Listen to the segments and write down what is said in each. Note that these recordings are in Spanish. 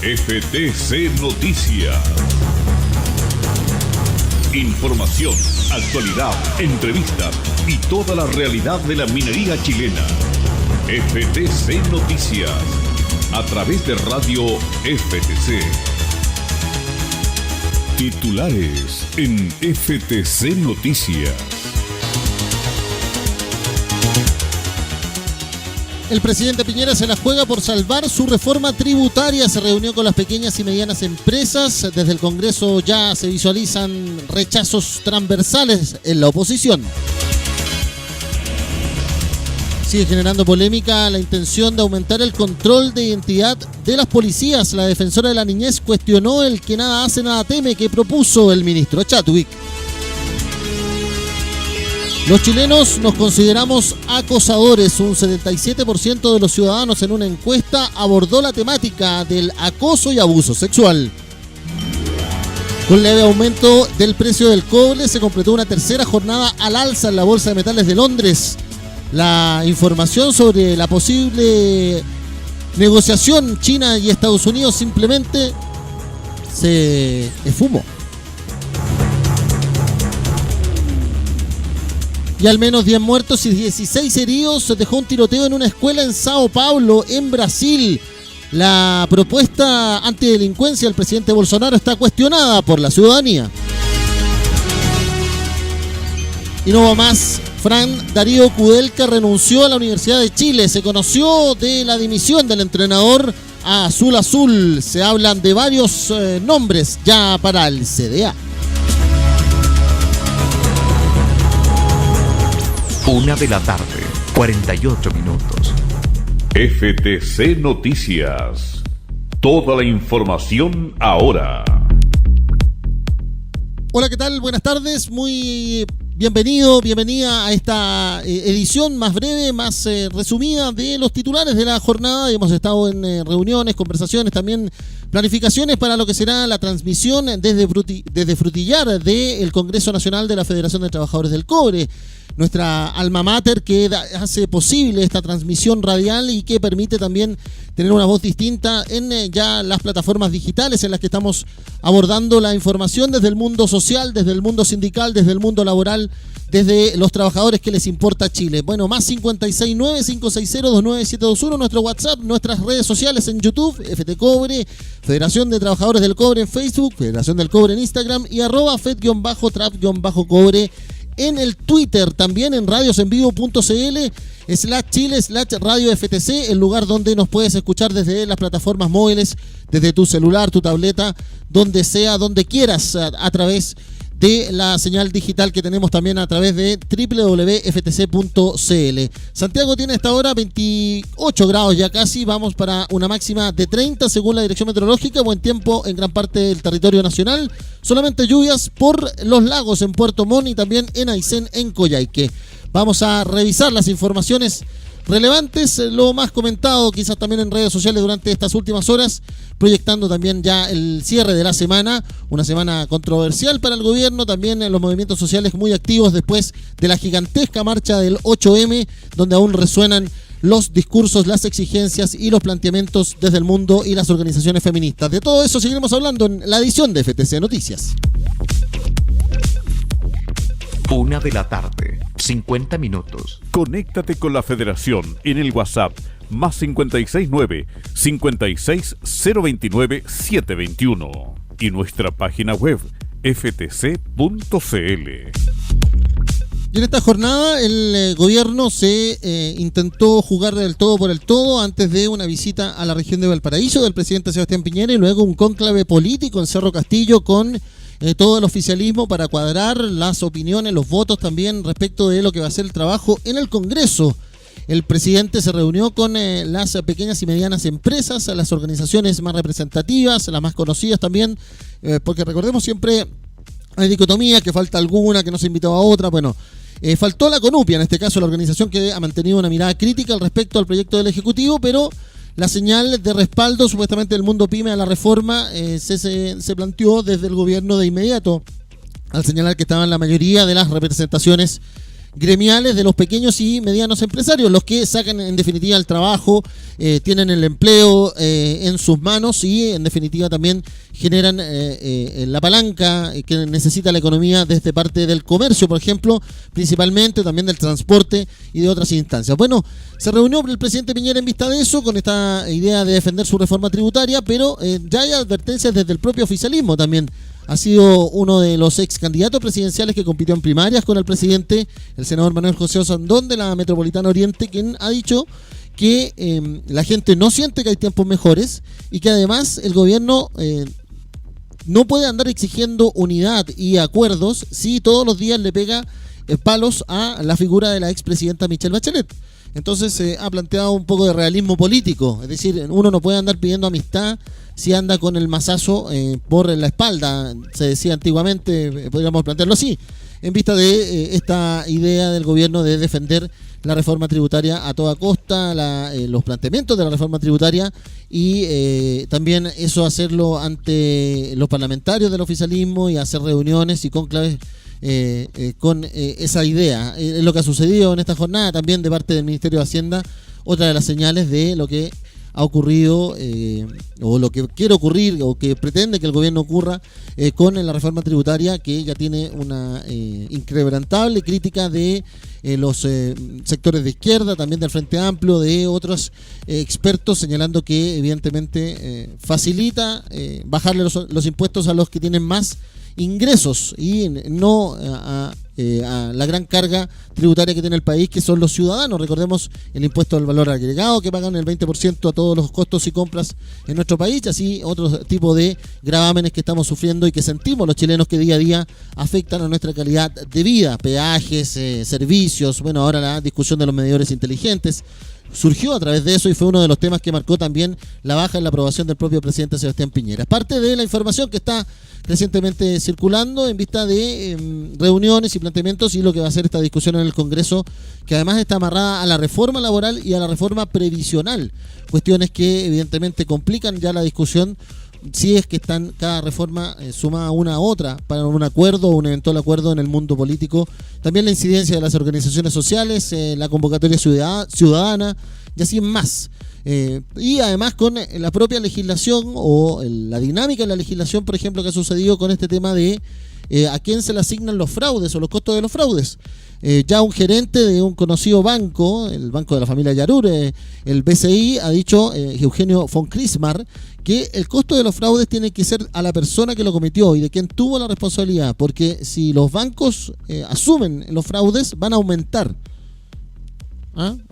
FTC Noticias. Información, actualidad, entrevistas y toda la realidad de la minería chilena. FTC Noticias, a través de Radio FTC. Titulares en FTC Noticias. El presidente Piñera se la juega por salvar su reforma tributaria. Se reunió con las pequeñas y medianas empresas. Desde el Congreso ya se visualizan rechazos transversales en la oposición. Sigue generando polémica la intención de aumentar el control de identidad de las policías. La defensora de la niñez cuestionó el que nada hace, nada teme que propuso el ministro Chadwick. Los chilenos nos consideramos acosadores. Un 77% de los ciudadanos en una encuesta abordó la temática del acoso y abuso sexual. Con leve aumento del precio del cobre se completó una tercera jornada al alza en la Bolsa de Metales de Londres. La información sobre la posible negociación China y Estados Unidos simplemente se esfumó. Y al menos 10 muertos y 16 heridos se dejó un tiroteo en una escuela en Sao Paulo, en Brasil. La propuesta antidelincuencia del presidente Bolsonaro está cuestionada por la ciudadanía. Y no va más. Fran Darío Kudelka renunció a la Universidad de Chile. Se conoció de la dimisión del entrenador a Azul Azul. Se hablan de varios nombres ya para el CDA. 1 de la tarde, 48 minutos. FTC Noticias. Toda la información ahora. Hola, ¿qué tal? Buenas tardes. Muy bienvenida a esta edición más breve, más resumida de los titulares de la jornada. Hemos estado en reuniones, conversaciones, también planificaciones para lo que será la transmisión desde Frutillar del Congreso Nacional de la Federación de Trabajadores del Cobre. Nuestra alma mater que hace posible esta transmisión radial y que permite también tener una voz distinta en ya las plataformas digitales en las que estamos abordando la información desde el mundo social, desde el mundo sindical, desde el mundo laboral, desde los trabajadores que les importa Chile. Bueno, más 569-560-29721, nuestro WhatsApp, nuestras redes sociales en YouTube, FT Cobre, Federación de Trabajadores del Cobre en Facebook, Federación del Cobre en Instagram y @fed_trap_cobre en el Twitter, también en radiosenvivo.cl/Chile/Radio FTC, el lugar donde nos puedes escuchar desde las plataformas móviles, desde tu celular, tu tableta, donde sea, donde quieras, a través de la señal digital que tenemos también a través de www.ftc.cl. Santiago tiene hasta ahora 28 grados ya casi, vamos para una máxima de 30 según la dirección meteorológica, buen tiempo en gran parte del territorio nacional, solamente lluvias por los lagos en Puerto Montt y también en Aysén, en Coyhaique. Vamos a revisar las informaciones relevantes, lo más comentado quizás también en redes sociales durante estas últimas horas, proyectando también ya el cierre de la semana, una semana controversial para el gobierno, también los movimientos sociales muy activos después de la gigantesca marcha del 8M, donde aún resuenan los discursos, las exigencias y los planteamientos desde el mundo y las organizaciones feministas. De todo eso seguiremos hablando en la edición de FTC Noticias. 1 de la tarde, 50 minutos. Conéctate con la Federación en el WhatsApp más 569-56029-721 y nuestra página web ftc.cl. Y en esta jornada el gobierno se intentó jugar del todo por el todo antes de una visita a la región de Valparaíso del presidente Sebastián Piñera y luego un cónclave político en Cerro Castillo con todo el oficialismo para cuadrar las opiniones, los votos también respecto de lo que va a ser el trabajo en el Congreso. El presidente se reunió con las pequeñas y medianas empresas, las organizaciones más representativas, las más conocidas también, porque recordemos siempre hay dicotomía, que falta alguna, que no se invitó a otra. Bueno, faltó la CONUPIA, en este caso la organización que ha mantenido una mirada crítica al respecto al proyecto del Ejecutivo, pero la señal de respaldo supuestamente del mundo pyme a la reforma se planteó desde el gobierno de inmediato, al señalar que estaban la mayoría de las representaciones gremiales de los pequeños y medianos empresarios, los que sacan en definitiva el trabajo, tienen el empleo en sus manos y en definitiva también generan la palanca que necesita la economía desde parte del comercio, por ejemplo, principalmente también del transporte y de otras instancias. Bueno, se reunió el presidente Piñera en vista de eso, con esta idea de defender su reforma tributaria, pero ya hay advertencias desde el propio oficialismo también. Ha sido uno de los ex candidatos presidenciales que compitió en primarias con el presidente, el senador Manuel José Osandón de la Metropolitana Oriente, quien ha dicho que la gente no siente que hay tiempos mejores y que además el gobierno no puede andar exigiendo unidad y acuerdos si todos los días le pega palos a la figura de la expresidenta Michelle Bachelet. Entonces ha planteado un poco de realismo político, es decir, uno no puede andar pidiendo amistad si anda con el mazazo por la espalda, se decía antiguamente, podríamos plantearlo así, en vista de esta idea del gobierno de defender la reforma tributaria a toda costa, los planteamientos de la reforma tributaria y también eso hacerlo ante los parlamentarios del oficialismo y hacer reuniones y cónclaves con esa idea. Es lo que ha sucedido en esta jornada también de parte del Ministerio de Hacienda, otra de las señales de lo que ha ocurrido o lo que quiere ocurrir o que pretende que el gobierno ocurra con la reforma tributaria, que ya tiene una inquebrantable crítica de los sectores de izquierda, también del Frente Amplio, de otros expertos, señalando que evidentemente facilita bajarle los impuestos a los que tienen más ingresos y no a la gran carga tributaria que tiene el país, que son los ciudadanos. Recordemos el impuesto al valor agregado, que pagan el 20% a todos los costos y compras en nuestro país, y así otro tipo de gravámenes que estamos sufriendo y que sentimos los chilenos, que día a día afectan a nuestra calidad de vida, peajes, servicios. Bueno, ahora la discusión de los medidores inteligentes surgió a través de eso y fue uno de los temas que marcó también la baja en la aprobación del propio presidente Sebastián Piñera. Es parte de la información que está recientemente circulando en vista de reuniones y planteamientos y lo que va a ser esta discusión en el Congreso, que además está amarrada a la reforma laboral y a la reforma previsional, cuestiones que evidentemente complican ya la discusión si es que están cada reforma sumada una a otra para un acuerdo o un eventual acuerdo en el mundo político. También la incidencia de las organizaciones sociales, la convocatoria ciudadana y así más. Y además con la propia legislación o la dinámica de la legislación, por ejemplo, que ha sucedido con este tema de a quién se le asignan los fraudes o los costos de los fraudes. Ya un gerente de un conocido banco, el banco de la familia Yarur, el BCI, ha dicho, Eugenio von Krismar, que el costo de los fraudes tiene que ser a la persona que lo cometió y de quien tuvo la responsabilidad, porque si los bancos asumen los fraudes, van a aumentar.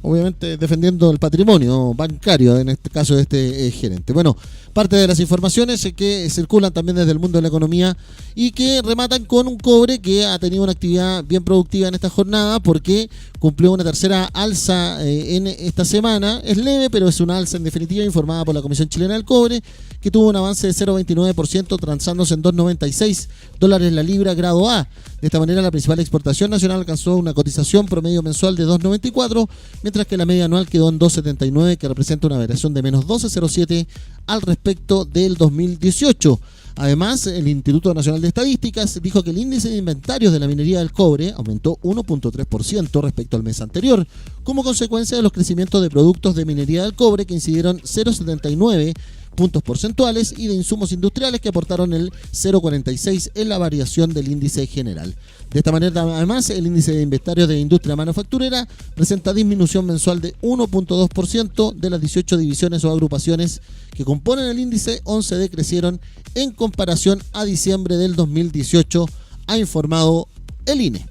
Obviamente defendiendo el patrimonio bancario, en este caso de este gerente. Bueno, parte de las informaciones que circulan también desde el mundo de la economía y que rematan con un cobre que ha tenido una actividad bien productiva en esta jornada, porque cumplió una tercera alza en esta semana. Es leve, pero es una alza en definitiva informada por la Comisión Chilena del Cobre, que tuvo un avance de 0,29%, transándose en $2.96 la libra grado A. De esta manera, la principal exportación nacional alcanzó una cotización promedio mensual de 2,94, mientras que la media anual quedó en 2,79, que representa una variación de menos 12,07 al respecto del 2018. Además, el Instituto Nacional de Estadísticas dijo que el índice de inventarios de la minería del cobre aumentó 1,3% respecto al mes anterior, como consecuencia de los crecimientos de productos de minería del cobre, que incidieron 0,79 puntos porcentuales, y de insumos industriales, que aportaron el 0,46 en la variación del índice general. De esta manera, además, el índice de inventarios de industria manufacturera presenta disminución mensual de 1,2%. De las 18 divisiones o agrupaciones que componen el índice, 11 decrecieron en comparación a diciembre del 2018, ha informado el INE.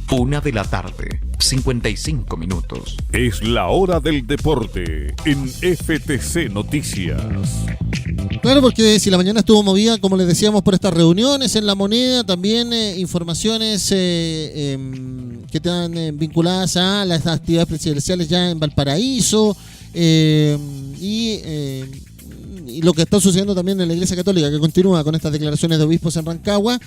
1:55 p.m. Es la hora del deporte en FTC Noticias. Claro, porque si la mañana estuvo movida, como les decíamos, por estas reuniones en La Moneda, también informaciones que están vinculadas a las actividades presidenciales ya en Valparaíso y lo que está sucediendo también en la Iglesia Católica, que continúa con estas declaraciones de obispos en Rancagua.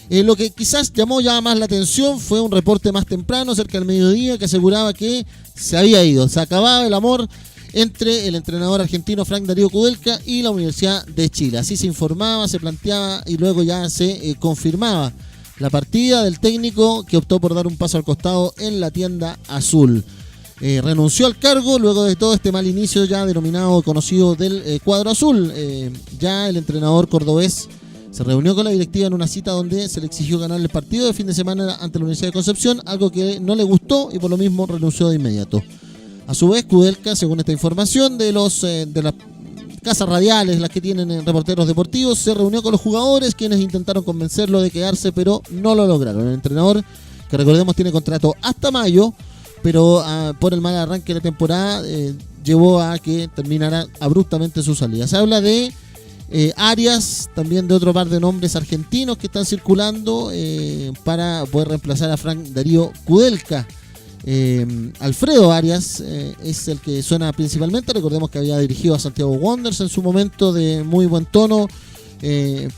Lo que quizás llamó ya más la atención fue un reporte más temprano, cerca del mediodía, que aseguraba que se había ido, se acababa el amor entre el entrenador argentino Frank Darío Kudelka y la Universidad de Chile. Así se informaba, se planteaba y luego ya se confirmaba la partida del técnico que optó por dar un paso al costado en la tienda azul. Renunció al cargo luego de todo este mal inicio ya denominado conocido del cuadro azul. Ya el entrenador cordobés se reunió con la directiva en una cita donde se le exigió ganar el partido de fin de semana ante la Universidad de Concepción, algo que no le gustó y por lo mismo renunció de inmediato. A su vez, Kudelka, según esta información de las casas radiales, las que tienen reporteros deportivos, se reunió con los jugadores, quienes intentaron convencerlo de quedarse, pero no lo lograron. El entrenador, que recordemos tiene contrato hasta mayo, pero por el mal arranque de la temporada llevó a que terminara abruptamente su salida. Se habla de Arias, también de otro par de nombres argentinos que están circulando para poder reemplazar a Frank Darío Kudelka. Alfredo Arias es el que suena principalmente. Recordemos que había dirigido a Santiago Wanderers en su momento, de muy buen tono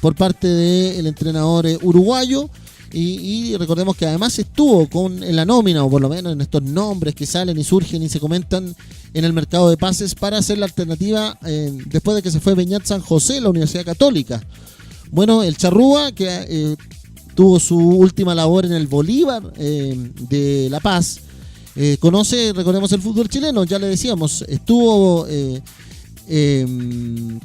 por parte del entrenador uruguayo. Y recordemos que además estuvo en la nómina, o por lo menos en estos nombres que salen y surgen y se comentan en el mercado de pases, para hacer la alternativa después de que se fue Beñat San José de la Universidad Católica. Bueno, el Charrúa, que tuvo su última labor en el Bolívar de La Paz, conoce, recordemos, el fútbol chileno. Ya le decíamos, estuvo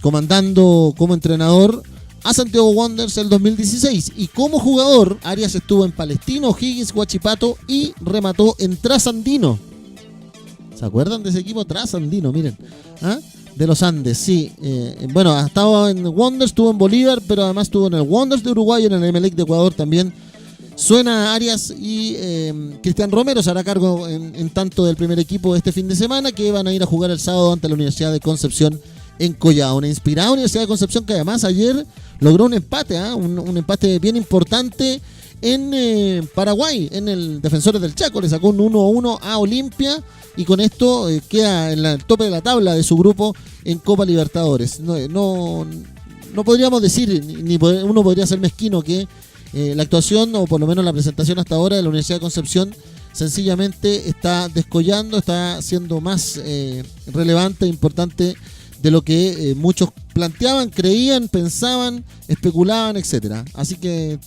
comandando como entrenador a Santiago Wanderers el 2016, y como jugador Arias estuvo en Palestino, O'Higgins, Huachipato y remató en Trasandino. ¿Se acuerdan de ese equipo? Trasandino, miren, de los Andes, sí. Bueno, ha estado en Wanderers, estuvo en Bolívar, pero además estuvo en el Wanderers de Uruguay y en el Emelec de Ecuador también. Suena Arias, y Cristian Romero se hará cargo en tanto del primer equipo este fin de semana, que van a ir a jugar el sábado ante la Universidad de Concepción en Collao. Una inspirada Universidad de Concepción que además ayer logró un empate, un empate bien importante en Paraguay, en el Defensores del Chaco. Le sacó un 1-1 a Olimpia, y con esto queda en el tope de la tabla de su grupo en Copa Libertadores. No podríamos decir, ni uno podría ser mezquino, que la actuación, o por lo menos la presentación hasta ahora de la Universidad de Concepción, sencillamente está descollando, está siendo más relevante e importante de lo que muchos planteaban, creían, pensaban, especulaban, etcétera. Así que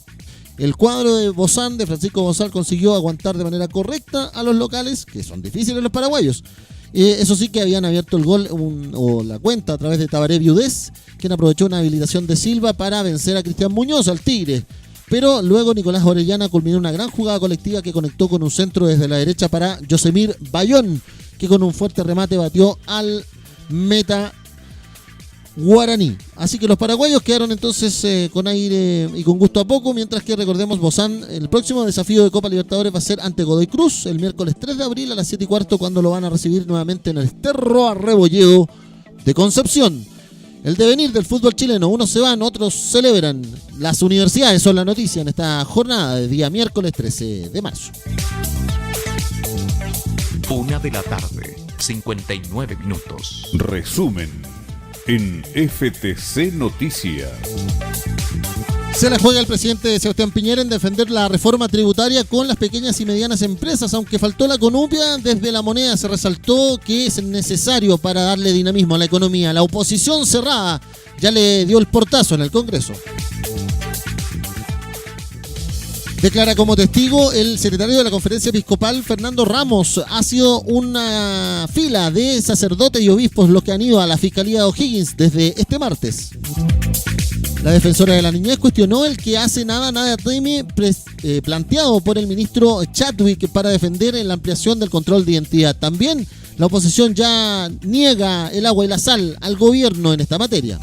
el cuadro de Bozán, de Francisco Bozán, consiguió aguantar de manera correcta a los locales, que son difíciles los paraguayos. Eso sí, que habían abierto el gol o la cuenta a través de Tabaré Viudés, quien aprovechó una habilitación de Silva para vencer a Cristian Muñoz, al Tigre. Pero luego Nicolás Orellana culminó una gran jugada colectiva que conectó con un centro desde la derecha para Yosemir Bayón, que con un fuerte remate batió al meta guaraní. Así que los paraguayos quedaron entonces con aire y con gusto a poco, mientras que, recordemos, Bozán, el próximo desafío de Copa Libertadores va a ser ante Godoy Cruz el miércoles 3 de abril a las 7:15, cuando lo van a recibir nuevamente en el Cerro Arrebolledo de Concepción. El devenir del fútbol chileno: unos se van, otros celebran. Las universidades son la noticia en esta jornada de día miércoles 13 de marzo. 1:59 p.m. Resumen en FTC Noticias. Se la juega el presidente Sebastián Piñera en defender la reforma tributaria con las pequeñas y medianas empresas. Aunque faltó la conupia, desde La Moneda se resaltó que es necesario para darle dinamismo a la economía. La oposición cerrada ya le dio el portazo en el Congreso. Declara como testigo el secretario de la Conferencia Episcopal, Fernando Ramos. Ha sido una fila de sacerdotes y obispos los que han ido a la Fiscalía de O'Higgins desde este martes. La defensora de la niñez cuestionó el que hace nada teme planteado por el ministro Chadwick para defender la ampliación del control de identidad. También la oposición ya niega el agua y la sal al gobierno en esta materia.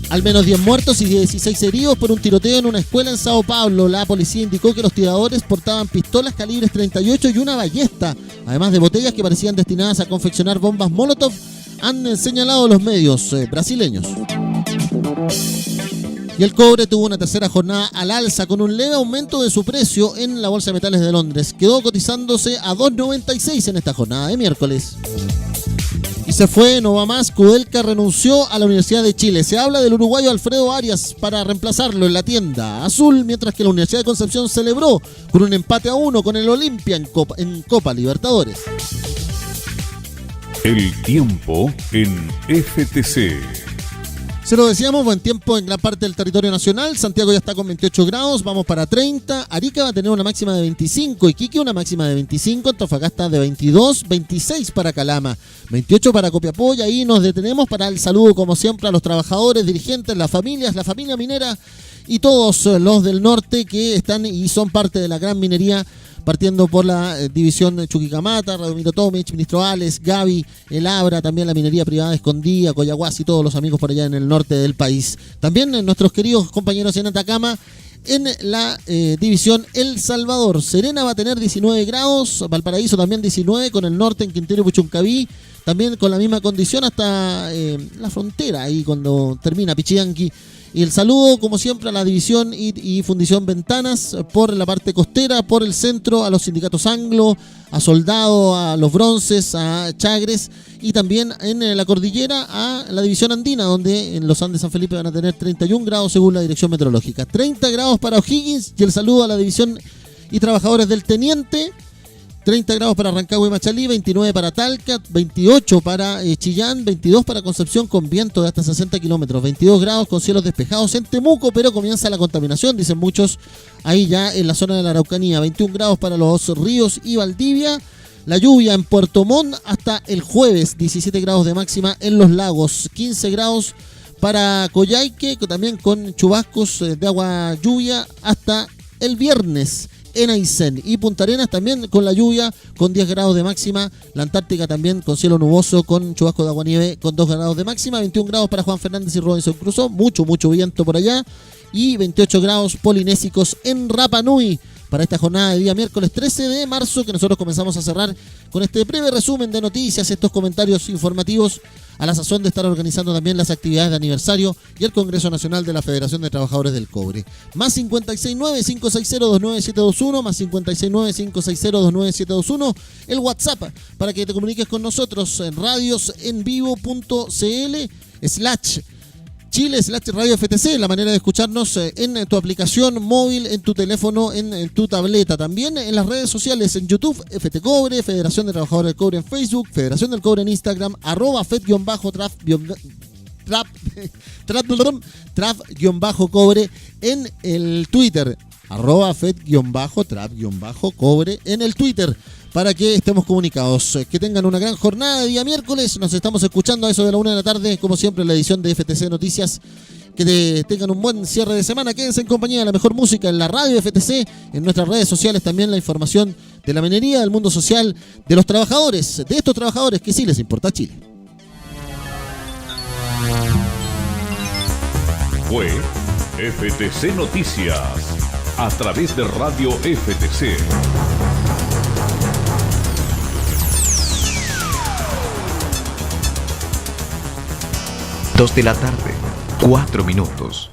Al menos 10 muertos y 16 heridos por un tiroteo en una escuela en Sao Paulo. La policía indicó que los tiradores portaban pistolas calibres 38 y una ballesta, además de botellas que parecían destinadas a confeccionar bombas Molotov, han señalado los medios brasileños. Y el cobre tuvo una tercera jornada al alza, con un leve aumento de su precio en la Bolsa de Metales de Londres. Quedó cotizándose a 2,96 en esta jornada de miércoles. Y se fue, no va más. Kudelka renunció a la Universidad de Chile. Se habla del uruguayo Alfredo Arias para reemplazarlo en la tienda azul, mientras que la Universidad de Concepción celebró con un empate a 1 con el Olimpia en Copa Libertadores. El tiempo en FTC. Se lo decíamos, buen tiempo en gran parte del territorio nacional. Santiago ya está con 28 grados, vamos para 30. Arica va a tener una máxima de 25. Iquique una máxima de 25. Antofagasta de 22. 26 para Calama. 28 para Copiapó. Y ahí nos detenemos para el saludo, como siempre, a los trabajadores, dirigentes, las familias, la familia minera y todos los del norte que están y son parte de la gran minería, partiendo por la división Chuquicamata, Radomiro Tomic, Ministro Ales, Gaby, El Abra, también la minería privada Escondida, Coyahuasi y todos los amigos por allá en el norte del país. También nuestros queridos compañeros en Atacama, en la división El Salvador. Serena va a tener 19 grados, Valparaíso también 19, con el norte en Quintero y Puchuncaví, también con la misma condición hasta la frontera, ahí cuando termina Pichianqui. Y el saludo, como siempre, a la división y fundición Ventanas por la parte costera, por el centro, a los sindicatos Anglo, a Soldado, a los Bronces, a Chagres, y también en la cordillera a la división andina, donde en los Andes San Felipe van a tener 31 grados según la dirección meteorológica. 30 grados para O'Higgins, y el saludo a la división y trabajadores del Teniente. 30 grados para Rancagua y Machalí, 29 para Talca, 28 para Chillán, 22 para Concepción con viento de hasta 60 kilómetros, 22 grados con cielos despejados en Temuco, pero comienza la contaminación, dicen muchos, ahí ya en la zona de la Araucanía. 21 grados para Los Ríos y Valdivia, la lluvia en Puerto Montt hasta el jueves, 17 grados de máxima en Los Lagos, 15 grados para Coyhaique, también con chubascos de agua lluvia hasta el viernes. En Aysén y Punta Arenas también con la lluvia, con 10 grados de máxima. La Antártica también con cielo nuboso, con chubasco de agua-nieve, con 2 grados de máxima. 21 grados para Juan Fernández y Robinson Crusoe, mucho viento por allá. Y 28 grados polinésicos en Rapa Nui para esta jornada de día miércoles 13 de marzo, que nosotros comenzamos a cerrar con este breve resumen de noticias, estos comentarios informativos, a la sazón de estar organizando también las actividades de aniversario y el Congreso Nacional de la Federación de Trabajadores del Cobre. Más 569-560-29721, más 569-560-29721, el WhatsApp para que te comuniques con nosotros en radiosenvivo.cl/Chile/Radio FTC, la manera de escucharnos en tu aplicación móvil, en tu teléfono, en tu tableta. También en las redes sociales, en YouTube, FT Cobre, Federación de Trabajadores del Cobre en Facebook, Federación del Cobre en Instagram, @FED-Trap-Cobre en el Twitter, @FED-Trap-Cobre en el Twitter, para que estemos comunicados. Que tengan una gran jornada de día miércoles. Nos estamos escuchando a eso de la 1 de la tarde, como siempre, en la edición de FTC Noticias. Que tengan un buen cierre de semana. Quédense en compañía de la mejor música en la radio FTC, en nuestras redes sociales también la información de la minería, del mundo social, de los trabajadores, de estos trabajadores que sí les importa Chile. Fue FTC Noticias, a través de Radio FTC. 2 de la tarde, 4 minutos.